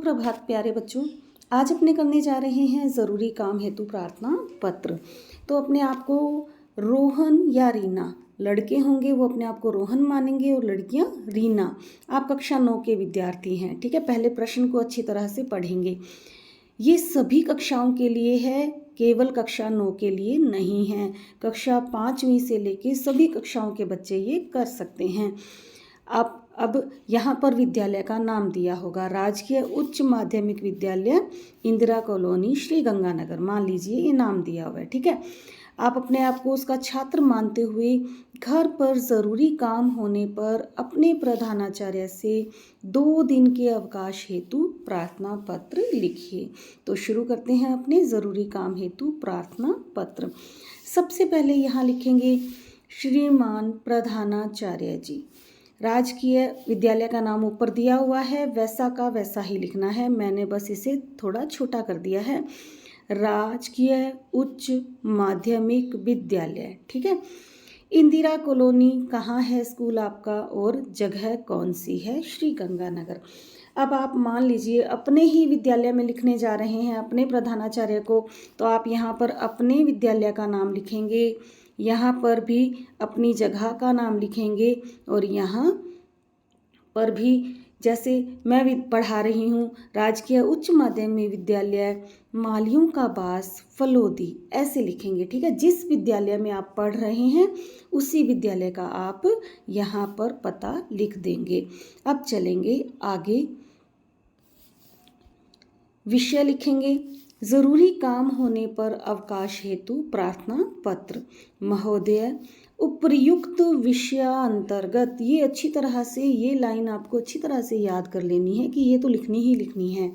सुप्रभात प्यारे बच्चों। आज अपने करने जा रहे हैं ज़रूरी काम हेतु प्रार्थना पत्र। तो अपने आप को रोहन या रीना, लड़के होंगे वो अपने आप को रोहन मानेंगे और लड़कियां रीना। आप कक्षा 9 के विद्यार्थी हैं, ठीक है। पहले प्रश्न को अच्छी तरह से पढ़ेंगे। ये सभी कक्षाओं के लिए है, केवल कक्षा 9 के लिए नहीं है। कक्षा 5वीं से लेके सभी कक्षाओं के बच्चे ये कर सकते हैं। आप अब यहाँ पर विद्यालय का नाम दिया होगा, राजकीय उच्च माध्यमिक विद्यालय इंदिरा कॉलोनी श्री गंगानगर, मान लीजिए ये नाम दिया हुआ है, ठीक है। आप अपने आप को उसका छात्र मानते हुए घर पर ज़रूरी काम होने पर अपने प्रधानाचार्य से 2 दिन के अवकाश हेतु प्रार्थना पत्र लिखिए। तो शुरू करते हैं अपने ज़रूरी काम हेतु प्रार्थना पत्र। सबसे पहले यहाँ लिखेंगे श्रीमान प्रधानाचार्य जी। राजकीय विद्यालय का नाम ऊपर दिया हुआ है, वैसा का वैसा ही लिखना है। मैंने बस इसे थोड़ा छोटा कर दिया है। राजकीय उच्च माध्यमिक विद्यालय, ठीक है। इंदिरा कॉलोनी कहाँ है स्कूल आपका और जगह कौन सी है? श्री गंगानगर। अब आप मान लीजिए अपने ही विद्यालय में लिखने जा रहे हैं अपने प्रधानाचार्य को, तो आप यहाँ पर अपने विद्यालय का नाम लिखेंगे, यहाँ पर भी अपनी जगह का नाम लिखेंगे और यहाँ पर भी जैसे मैं भी पढ़ा रही हूँ राजकीय उच्च माध्यमिक विद्यालय मालियों का बास फलोदी, ऐसे लिखेंगे, ठीक है। जिस विद्यालय में आप पढ़ रहे हैं उसी विद्यालय का आप यहाँ पर पता लिख देंगे। अब चलेंगे आगे, विषय लिखेंगे ज़रूरी काम होने पर अवकाश हेतु प्रार्थना पत्र। महोदय, उपर्युक्त विषयांतर्गत, ये अच्छी तरह से ये लाइन आपको अच्छी तरह से याद कर लेनी है कि ये तो लिखनी ही लिखनी है।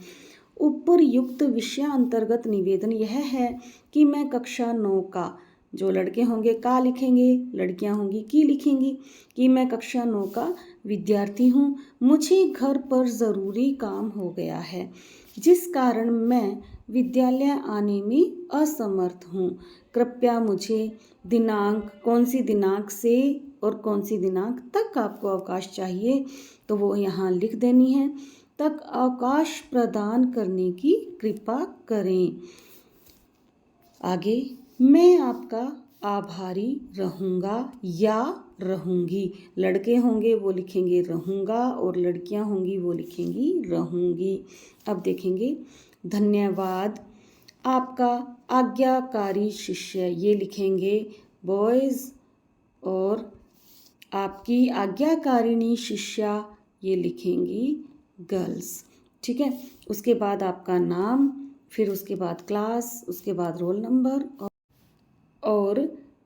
उपर्युक्त विषयांतर्गत निवेदन यह है कि मैं कक्षा 9 का, जो लड़के होंगे का लिखेंगे, लड़कियां होंगी की लिखेंगी, कि मैं कक्षा 9 का विद्यार्थी हूँ। मुझे घर पर ज़रूरी काम हो गया है जिस कारण मैं विद्यालय आने में असमर्थ हूँ। कृपया मुझे दिनांक, कौन सी दिनांक से और कौन सी दिनांक तक आपको अवकाश चाहिए तो वो यहाँ लिख देनी है, तक अवकाश प्रदान करने की कृपा करें। आगे, मैं आपका आभारी रहूँगा या रहूँगी। लड़के होंगे वो लिखेंगे रहूँगा और लड़कियाँ होंगी वो लिखेंगी रहूँगी। अब देखेंगे धन्यवाद, आपका आज्ञाकारी शिष्य, ये लिखेंगे बॉयज़, और आपकी आज्ञाकारिणी शिष्या, ये लिखेंगी गर्ल्स, ठीक है। उसके बाद आपका नाम, फिर उसके बाद क्लास, उसके बाद रोल नंबर और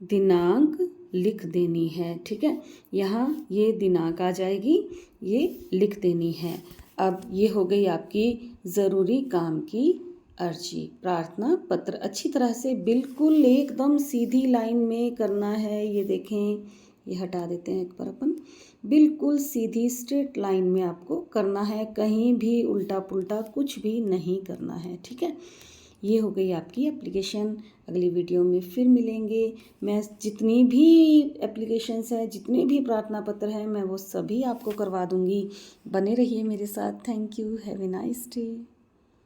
दिनांक लिख देनी है, ठीक है। यहाँ ये दिनांक आ जाएगी, ये लिख देनी है। अब ये हो गई आपकी ज़रूरी काम की अर्जी, प्रार्थना पत्र। अच्छी तरह से बिल्कुल एकदम सीधी लाइन में करना है। ये देखें, ये हटा देते हैं एक बार अपन, बिल्कुल सीधी स्ट्रेट लाइन में आपको करना है, कहीं भी उल्टा पुल्टा कुछ भी नहीं करना है, ठीक है। ये हो गई आपकी एप्लीकेशन। अगली वीडियो में फिर मिलेंगे। मैं जितनी भी एप्लीकेशंस हैं, जितने भी प्रार्थना पत्र हैं, मैं वो सभी आपको करवा दूंगी। बने रहिए मेरे साथ। Thank you. Have a nice day.